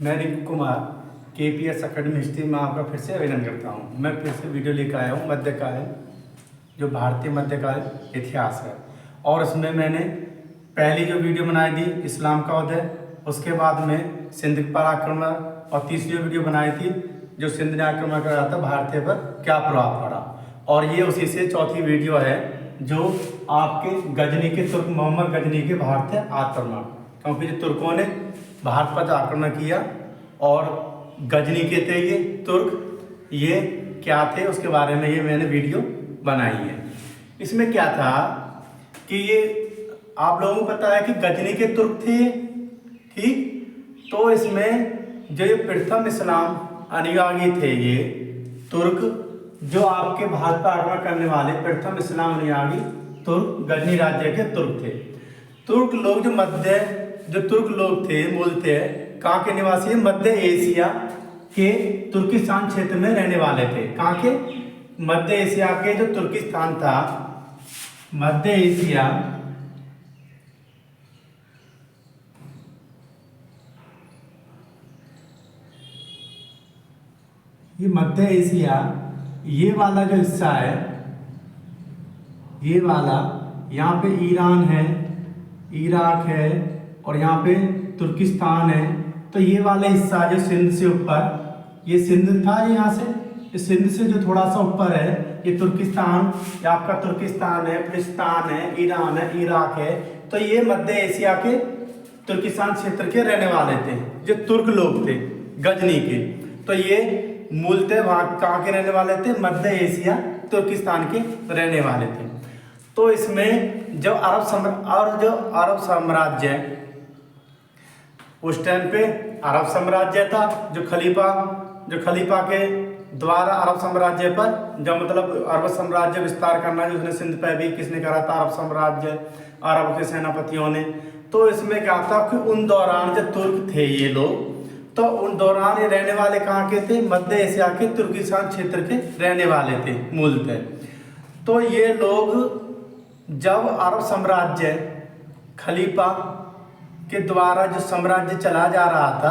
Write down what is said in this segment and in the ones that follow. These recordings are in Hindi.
मैं Rinku Kumar KPS academy history में आपका फिर से अभिनंदन करता हूँ। मैं फिर से वीडियो लेकर आया हूँ मध्यकालीन, जो भारतीय मध्यकालीन इतिहास है। और उसमें मैंने पहली जो वीडियो बनाई थी इस्लाम का उदय, उसके बाद में सिंध पर आक्रमण, और तीसरी वीडियो बनाई थी जो सिंध ने आक्रमण करा था भारतीय पर क्या प्रभाव पड़ा। और ये उसी से चौथी वीडियो है जो आपके गजनी के तुर्क मोहम्मद गजनी के भारतीय आक्रमण, क्योंकि जो तुर्कों ने भारत पर आक्रमण किया और गजनी के थे ये तुर्क, ये क्या थे उसके बारे में ये मैंने वीडियो बनाई है। इसमें क्या था कि ये आप लोगों को पता है कि गजनी के तुर्क थे, ठीक। तो इसमें जो ये प्रथम इस्लाम अनुयायी थे ये तुर्क, जो आपके भारत पर आक्रमण करने वाले प्रथम इस्लाम अनुयायी तुर्क गजनी राज्य के तुर्क थे। तुर्क लोग जो तुर्क लोग थे मूल थे कहाँ के निवासी, मध्य एशिया के तुर्किस्तान क्षेत्र में रहने वाले थे। कहाँ के, मध्य एशिया के जो तुर्किस्तान था, मध्य एशिया ये मध्य एशिया, ये वाला जो हिस्सा है, ये वाला यहाँ पे ईरान है, इराक है, और यहाँ पे तुर्किस्तान है। तो ये वाला हिस्सा जो सिंध से ऊपर, ये सिंध था यहाँ से, इस सिंध से जो थोड़ा सा ऊपर है ये तुर्किस्तान, ये आपका तुर्किस्तान है, फिलिस्तीन है, ईरान है, इराक है। तो ये मध्य एशिया के तुर्किस्तान क्षेत्र के रहने वाले थे, जो तुर्क लोग थे गजनी के। तो ये मूलतः वहाँ कहाँ के रहने वाले थे, मध्य एशिया तुर्किस्तान के रहने वाले थे। तो इसमें जो अरब साम्राज्य उस टाइम पे अरब साम्राज्य था, जो खलीफा के द्वारा अरब साम्राज्य पर, जो मतलब अरब साम्राज्य विस्तार करना, जो उसने सिंध पे भी किसने करा था, अरब साम्राज्य, अरब के सेनापतियों ने। तो इसमें क्या था कि उन दौरान जो तुर्क थे ये लोग, तो उन दौरान ये रहने वाले कहाँ के थे, मध्य एशिया के तुर्किस्तान क्षेत्र के रहने वाले थे मूलतः। तो ये लोग जब अरब साम्राज्य खलीफा के द्वारा जो साम्राज्य चला जा रहा था,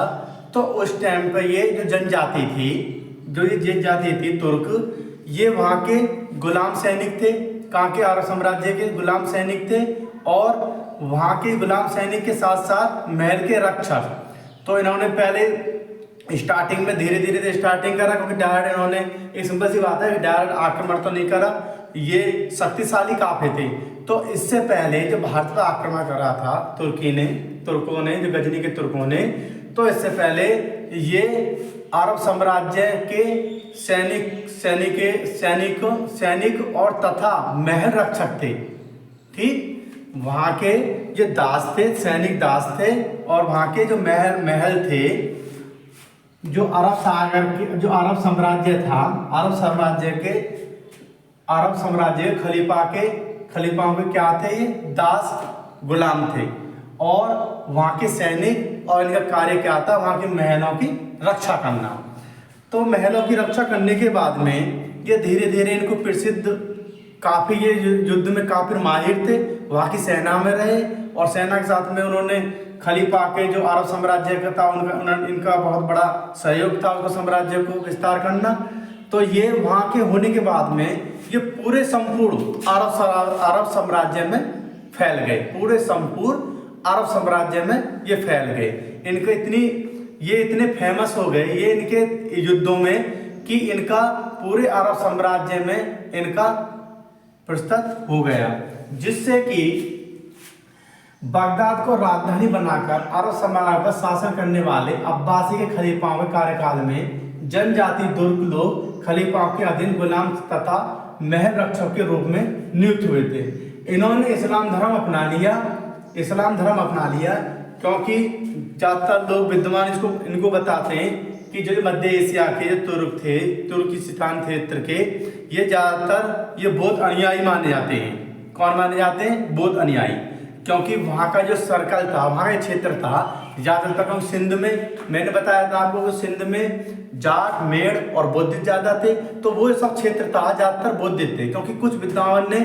तो उस टाइम पर ये जो जनजाति थी, जो ये जनजाति थी तुर्क, ये वहाँ के गुलाम सैनिक थे, कहाँ के, अरब साम्राज्य के गुलाम सैनिक थे। और वहाँ के गुलाम सैनिक के साथ साथ महल के रक्षक। तो इन्होंने पहले स्टार्टिंग में धीरे धीरे स्टार्टिंग करा, क्योंकि डायरेक्ट इन्होंने, एक सिंपल सी बात है कि डायरेक्ट आक्रमण तो नहीं करा, ये शक्तिशाली काफिले थे। तो इससे पहले जो भारत पर आक्रमण करा था तुर्कों ने, जो गजनी के तुर्कों ने, तो इससे पहले ये अरब साम्राज्य के सैनिक और तथा महल रक्षक थे, ठीक। वहाँ के जो दास थे, सैनिक दास थे, और वहाँ के जो महल थे, जो अरब सागर के, जो अरब साम्राज्य था, अरब साम्राज्य खलीफाओं के क्या थे, ये दास गुलाम थे। और वहाँ के सैनिक, और इनका कार्य क्या था, वहाँ के महलों की रक्षा करना। तो महलों की रक्षा करने के बाद में ये धीरे धीरे इनको प्रसिद्ध, काफ़ी ये युद्ध में काफ़ी माहिर थे, वहाँ की सेना में रहे, और सेना के साथ में उन्होंने खलीफा के जो अरब साम्राज्य का था इनका बहुत बड़ा सहयोग था उसको साम्राज्य को विस्तार करना। तो ये वहाँ के होने के बाद में ये पूरे संपूर्ण अरब साम्राज्य में फैल गए, पूरे संपूर्ण अरब साम्राज्य में ये फैल गए। ये इतने फेमस हो गए ये इनके युद्धों में, कि इनका पूरे अरब साम्राज्य में इनका प्रस्तुत हो गया, जिससे कि बगदाद को राजधानी बनाकर अरब साम्राज्य पर शासन करने वाले अब्बासी के खलीफाओं के कार्यकाल में जनजाति तुर्क लोग खलीफाओं के अधीन गुलाम तथा महल रक्षक के रूप में नियुक्त हुए थे। इन्होंने इस्लाम धर्म अपना लिया, क्योंकि ज़्यादातर लोग विद्वान इनको बताते हैं कि जो मध्य एशिया के जो तुर्क थे, तुर्किस्तान क्षेत्र के, ये ज़्यादातर ये बौद्ध अनुयायी माने जाते हैं। कौन माने जाते हैं, बौद्ध अनुयायी, क्योंकि वहाँ का जो सर्कल था, वहाँ का क्षेत्र था ज़्यादातर। हम सिंध में, मैंने बताया था आपको, सिंध में जाट, मेड़ और बौद्ध ज़्यादा थे, तो वो सब क्षेत्र था ज़्यादातर बौद्ध थे। क्योंकि कुछ विद्वान ने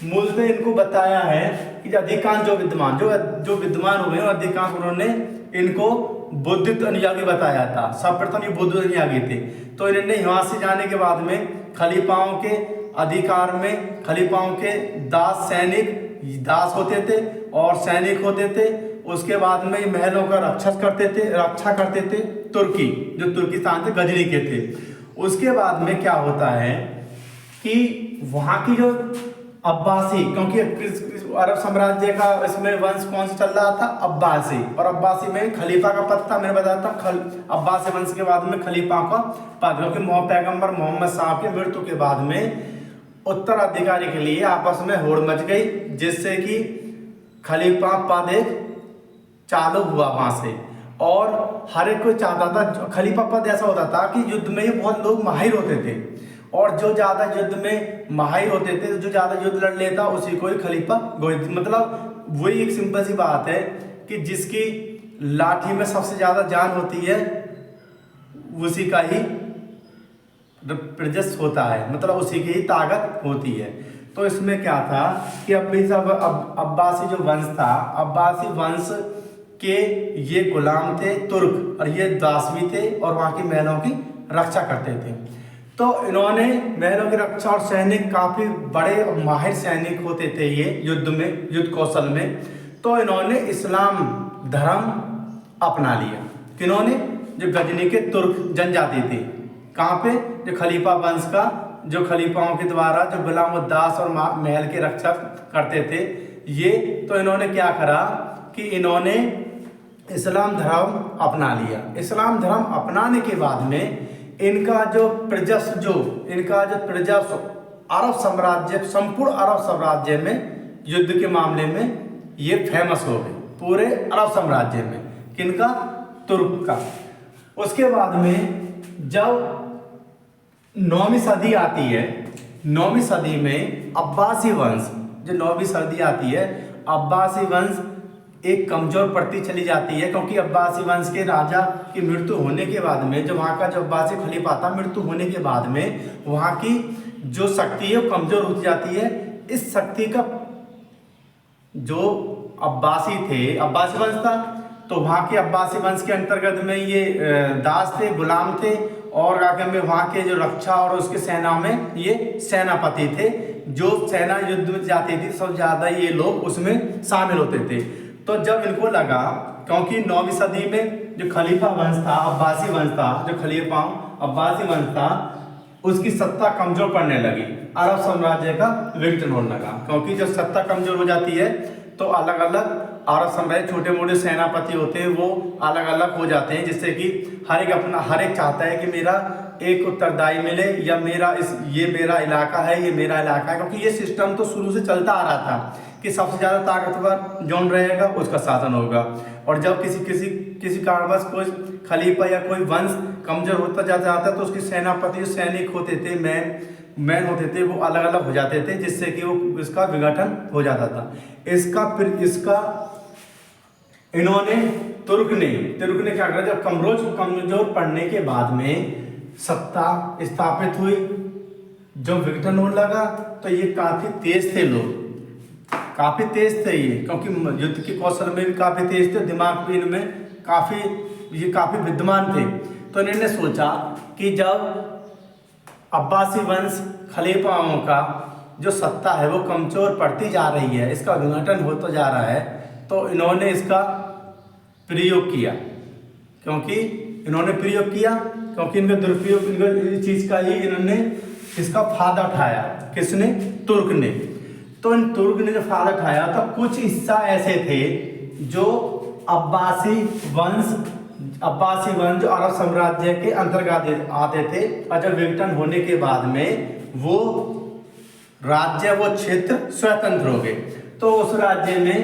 मूलतः इनको बताया है कि अधिकांश जो विद्वान हुए हैं, अधिकांश उन्होंने इनको बुद्धिस्ट अनुयायी बताया था, सर्वप्रथम ये बुद्ध अनुयायी थे। तो इन्होंने यहाँ से जाने के बाद में खलीफाओं के अधिकार में, खलीफाओं के दास सैनिक, दास होते थे और सैनिक होते थे। उसके बाद में महलों का रक्षा करते थे तुर्की, जो तुर्किस्तान से गजनी के थे। उसके बाद में क्या होता है कि वहाँ की जो अब्बासी, क्योंकि अरब साम्राज्य का इसमें वंश कौन सा चल रहा था, अब्बासी, और अब्बासी में खलीफा का पद था, मैंने बताया था अब्बासी वंश के बाद में खलीफा का पद, क्योंकि पैगंबर मोहम्मद साहब की मृत्यु के बाद में उत्तराधिकारी के लिए आपस में होड़ मच गई, जिससे कि खलीफा पद एक चालू हुआ वहां से। और हर एक कोई चाहता था, खलीफा पद ऐसा होता था कि युद्ध में ही बहुत लोग माहिर होते थे, और जो ज़्यादा युद्ध में माहिर होते थे, जो ज़्यादा युद्ध लड़ लेता उसी को ही खलीफा, मतलब वही एक सिंपल सी बात है कि जिसकी लाठी में सबसे ज़्यादा जान होती है उसी का ही प्रजस होता है, मतलब उसी की ही ताकत होती है। तो इसमें क्या था कि अब्बासी जो वंश था, अब्बासी वंश के ये गुलाम थे तुर्क, और ये दासवी थे और वहाँ की महलों की रक्षा करते थे। तो इन्होंने महलों की रक्षा, और सैनिक काफ़ी बड़े माहिर सैनिक होते थे ये युद्ध में, युद्ध कौशल में। तो इन्होंने इस्लाम धर्म अपना लिया। किन्होंने? जो गजनी के तुर्क जनजाति थे, कहाँ पे, जो खलीफा वंश का, जो खलीफाओं के द्वारा जो गुलाम उद्दास और महल की रक्षा करते थे ये। तो इन्होंने क्या करा कि इन्होंने इस्लाम धर्म अपना लिया। इस्लाम धर्म अपनाने के बाद में इनका जो प्रजस अरब साम्राज्य, संपूर्ण अरब साम्राज्य में युद्ध के मामले में ये फेमस हो गए पूरे अरब साम्राज्य में। किनका? तुर्क का। उसके बाद में जब 9वीं सदी आती है, 9वीं सदी में अब्बासी वंश, जो 9वीं सदी आती है, अब्बासी वंश एक कमजोर पड़ती चली जाती है, क्योंकि अब्बासी वंश के राजा की मृत्यु होने के बाद में, जो वहाँ का जो अब्बासी खलीफा था, मृत्यु होने के बाद में वहाँ की जो शक्ति है वो कमजोर होती जाती है। इस शक्ति का जो अब्बासी थे, अब्बासी वंश था, तो वहाँ के अब्बासी वंश के अंतर्गत में ये दास थे, गुलाम थे, और आगे में वहाँ के जो रक्षा और उसके सेना में ये सेनापति थे। जो सेना युद्ध में जाती थी सबसे ज़्यादा ये लोग उसमें शामिल होते थे। तो जब इनको लगा, क्योंकि 9वीं सदी में जो खलीफा वंश था, अब्बासी वंश था, जो खलीफा अब्बासी वंश था, उसकी सत्ता कमजोर पड़ने लगी, अरब साम्राज्य का विघटन होने लगा। क्योंकि जब सत्ता कमजोर हो जाती है तो अलग अलग अरब साम्राज्य छोटे मोटे सेनापति होते हैं, वो अलग अलग हो जाते हैं, जिससे कि हर एक चाहता है कि मेरा एक उत्तरदायी मिले, या ये मेरा इलाका है, ये मेरा इलाका है। क्योंकि ये सिस्टम तो शुरू से चलता आ रहा था कि सबसे ज़्यादा ताकतवर जौन रहेगा उसका शासन होगा। और जब किसी कारणवश कोई खलीफा या कोई वंश कमजोर होता जाता है तो उसके सेनापति, सैनिक होते थे, मैन होते थे, वो अलग अलग हो जाते थे, जिससे कि वो इसका विघटन हो जाता था। इसका इन्होंने तुर्क ने क्या करा, जब कमजोर पड़ने के बाद में सत्ता स्थापित हुई, जब विघटन होने लगा, तो ये काफ़ी तेज थे लोग, काफ़ी तेज थे ये, क्योंकि युद्ध के कौशल में भी काफ़ी तेज थे, दिमाग भी इनमें काफ़ी विद्वान थे। तो इन्होंने सोचा कि जब अब्बासी वंश खलीफाओं का जो सत्ता है वो कमजोर पड़ती जा रही है, इसका विघटन होता जा रहा है, तो इन्होंने इसका प्रयोग किया। क्योंकि इनका दुरुपयोग, इस चीज़ का ही इन्होंने इसका फायदा उठाया। किसने? तुर्क ने। तो इन तुर्क ने जो फायदा उठाया, तो कुछ हिस्सा ऐसे थे जो अब्बासी वंश जो अरब साम्राज्य के अंतर्गत आते थे, और जब विघटन होने के बाद में वो क्षेत्र स्वतंत्र हो गए। तो उस राज्य में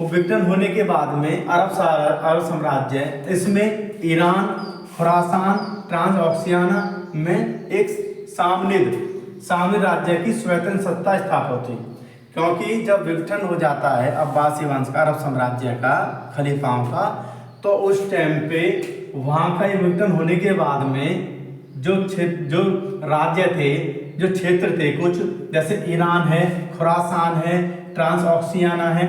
विघटन होने के बाद में अरब साम्राज्य, इसमें ईरान, खुरासान, ट्रांसऑक्सियाना में एक सामने राज्य की स्वतंत्र सत्ता स्थापित हुई। क्योंकि जब विघटन हो जाता है अब्बासी वंश का, अरब साम्राज्य का, खलीफाओं का, तो उस टाइम पे वहाँ का विघटन होने के बाद में जो राज्य थे, जो क्षेत्र थे, कुछ जैसे ईरान है, खुरासान है, ट्रांसऑक्सियाना है,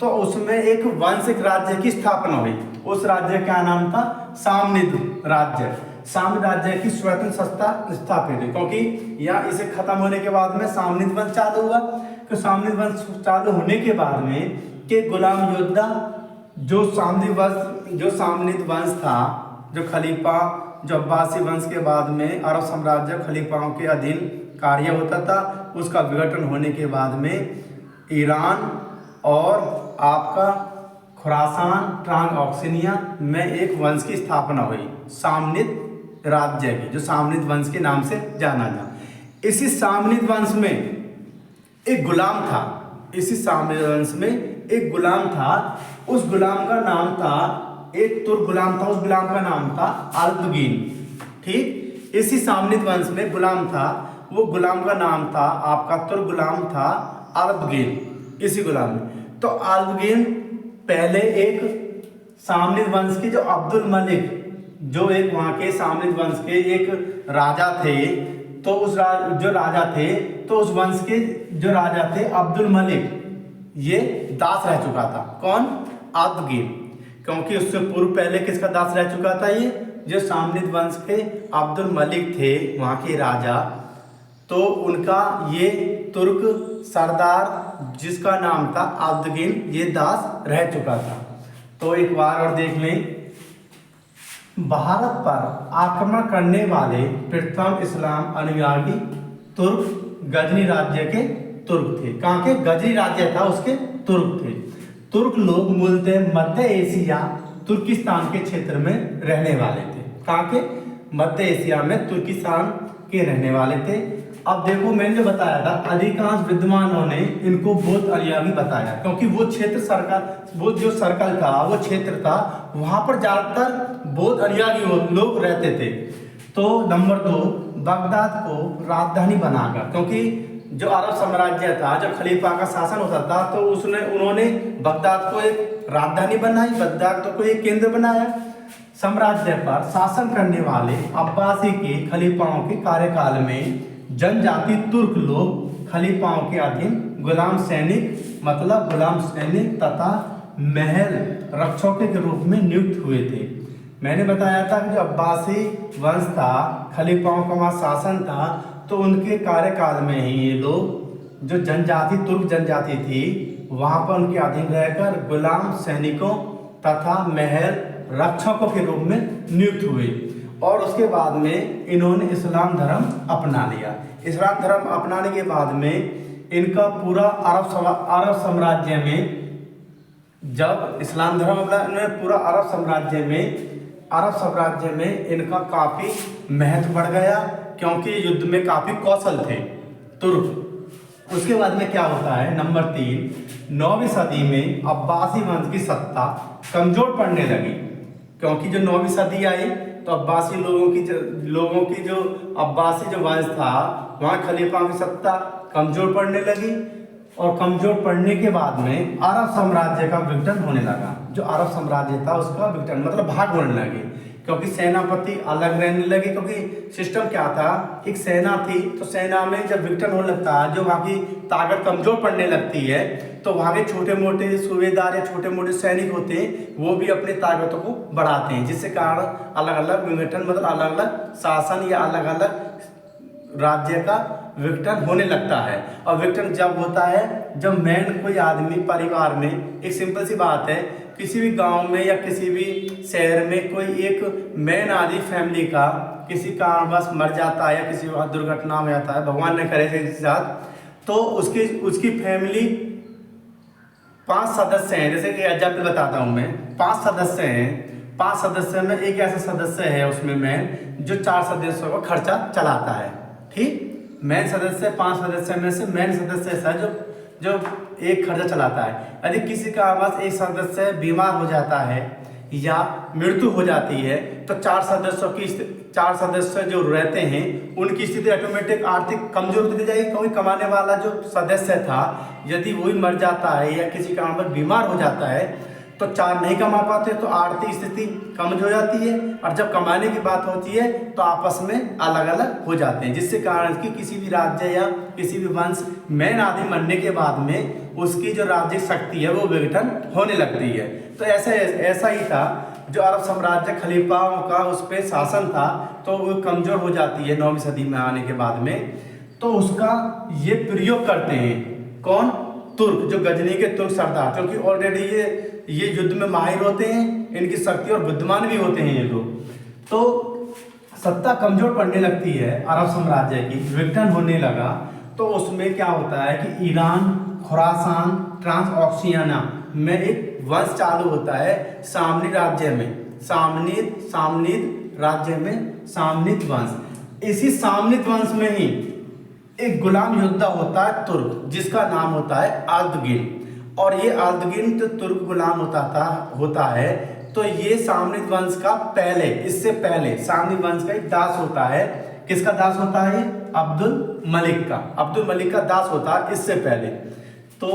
तो उसमें एक वंश, एक राज्य की स्थापना हुई। उस राज्य का नाम था सामनिद राज्य। सामनिद राज्य की स्वतंत्र सत्ता स्थापित हुई, क्योंकि यहाँ इसे खत्म होने के बाद में सामनिद वंश चालू हुआ। तो सामनिद वंश चालू होने के बाद में के गुलाम योद्धा जो सामनिद वंश था, जो खलीफा, जो अब्बासी वंश के बाद में अरब साम्राज्य खलीफाओं के अधीन कार्य होता था, उसका विघटन होने के बाद में ईरान और आपका खुरासान, ट्रांसऑक्सिनिया में एक वंश की स्थापना हुई, सामनिद राज्य की, जो सामनिद वंश के नाम से जाना जाता। इसी सामनिद वंश में एक गुलाम था, इसी सामनिद वंश में एक गुलाम था। उस गुलाम का नाम था, एक तुर्क गुलाम था, उस गुलाम का नाम था अल्पगीन। ठीक, इसी सामनिद वंश में गुलाम था, वो गुलाम का नाम था आपका, तुर्क गुलाम था अल्पगीन। इसी गुलाम में तो अल्पगीन पहले एक सामनिद वंश के जो अब्दुल मलिक, जो एक वहाँ के सामनिद वंश के एक राजा थे, तो उस जो राजा थे, तो उस वंश के जो राजा थे अब्दुल मलिक, ये दास रह चुका था। कौन? अल्पगीन। क्योंकि उससे पूर्व पहले किसका दास रह चुका था? ये जो सामनिद वंश के अब्दुल मलिक थे वहाँ के राजा, तो उनका ये तुर्क सरदार जिसका नाम था अल्पगीन, ये दास रह चुका था। तो एक बार और देख लें, भारत पर आक्रमण करने वाले प्रथम इस्लाम अनुयायी तुर्क गजनी राज्य के तुर्क थे। कहाँ के? गजनी राज्य था उसके तुर्क थे। तुर्क लोग मूलतः मध्य एशिया, तुर्किस्तान के क्षेत्र में रहने वाले थे। कहाँ के? मध्य एशिया में तुर्किस्तान के रहने वाले थे। अब देखो, मैंने जो बताया था, अधिकांश विद्वानों ने इनको बौद्ध अनुयायी बताया, क्योंकि वो क्षेत्र वो जो सर्कल था, वो क्षेत्र था, वहां पर ज्यादातर बौद्ध अनुयायी लोग रहते थे। तो नंबर 2, बगदाद को राजधानी बनाकर, क्योंकि जो अरब साम्राज्य था, जो खलीफा का शासन होता था, तो उन्होंने बगदाद को एक राजधानी बनाई, बगदाद को एक केंद्र बनाया। साम्राज्य पर शासन करने वाले अब्बासी के खलीफाओं के कार्यकाल में जनजाति तुर्क लोग खलीफाओं के अधीन गुलाम सैनिक तथा महल रक्षकों के रूप में नियुक्त हुए थे। मैंने बताया था कि जो अब्बासी वंश था, खलीफाओं का वहाँ शासन था, तो उनके कार्यकाल में ही ये लोग, जो तुर्क जनजाति थी, वहाँ पर उनके अधीन रहकर गुलाम सैनिकों तथा महल रक्षकों के रूप में नियुक्त हुए। और उसके बाद में इन्होंने इस्लाम धर्म अपना लिया। इस्लाम धर्म अपनाने के बाद में इनका पूरा अरब साम्राज्य में, जब इस्लाम धर्म अपना, पूरा अरब साम्राज्य में इनका काफ़ी महत्व बढ़ गया, क्योंकि युद्ध में काफ़ी कौशल थे तुर्क। उसके बाद में क्या होता है? नंबर 3, 9वीं सदी में अब्बासी वंश की सत्ता कमजोर पड़ने लगी, क्योंकि जो 9वीं सदी आई तो अब्बासी लोगों की जो अब्बासी जो वंश था, वहाँ खलीफा की सत्ता कमजोर पड़ने लगी। और कमजोर पड़ने के बाद में अरब साम्राज्य का विघटन होने लगा। जो अरब साम्राज्य था उसका विघटन मतलब भाग होने लगे, क्योंकि सेनापति अलग रहने लगे। क्योंकि सिस्टम क्या था, एक सेना थी, तो सेना में जब विघटन होने लगता है, जो वहाँ की ताकत कमजोर पड़ने लगती है, तो वहाँ के छोटे मोटे सूबेदार या छोटे मोटे सैनिक होते हैं, वो भी अपनी ताकतों को बढ़ाते हैं, जिससे कारण अलग अलग विघटन मतलब अलग अलग शासन या अलग अलग राज्य का विघटन होने लगता है। और विघटन जब होता है, जब मेन कोई आदमी परिवार में, एक सिंपल सी बात है, किसी भी गांव में या किसी भी शहर में कोई एक मेन आदमी फैमिली का किसी कारणवश मर जाता है या किसी दुर्घटना हो जाता है, भगवान ने करे इसके साथ, तो उसकी फैमिली 5 सदस्य हैं। जैसे कि एग्जाम्पल बताता हूँ मैं, 5 सदस्य हैं। 5 सदस्य में एक ऐसा सदस्य है उसमें मेन, जो 4 सदस्यों का खर्चा चलाता है। ठीक, मेन सदस्य 5 सदस्य में से मेन सदस्य ऐसा है जो एक खर्चा चलाता है। यदि किसी का आवास एक सदस्य बीमार हो जाता है या मृत्यु हो जाती है, तो 4 सदस्य जो रहते हैं उनकी स्थिति ऑटोमेटिक आर्थिक कमजोर होती जाएगी, क्योंकि कमाने वाला जो सदस्य था, यदि वही मर जाता है या किसी कारण पर बीमार हो जाता है, तो 4 नहीं कमा पाते तो आर्थिक स्थिति कमजोर हो जाती है, और जब कमाने की बात होती है तो आपस में अलग अलग हो जाते हैं, जिससे कारण कि किसी भी राज्य या किसी भी वंश मैन आदि मरने के बाद में उसकी जो राज्य शक्ति है वो विघटन होने लगती है। तो ऐसा ही था, जो अरब साम्राज्य खलीफाओं का उस पर शासन था तो वो कमजोर हो जाती है 9वीं सदी में आने के बाद में। तो उसका ये प्रयोग करते हैं कौन? तुर्क, जो गजनी के तुर्क सरदार, क्योंकि ऑलरेडी ये युद्ध में माहिर होते हैं, इनकी शक्ति और बुद्धिमान भी होते हैं ये लोग। तो सत्ता कमजोर पड़ने लगती है अरब साम्राज्य की, विघटन होने लगा, तो उसमें क्या होता है कि ईरान, खुरासान, ट्रांसऑक्सियाना में एक वंश चालू होता है सामनिद राज्य में, सामनिद राज्य में सामनिद वंश। इसी सामनिद वंश में ही एक गुलाम योद्धा होता है तुर्क, जिसका नाम होता है अल्दगिन, और ये अल्दगिन तो तुर्क गुलाम होता है। तो ये सामनिद वंश का पहले, इससे पहले सामनिद वंश का एक दास होता है। किसका दास होता है? अब्दुल मलिक का दास होता है इससे पहले। तो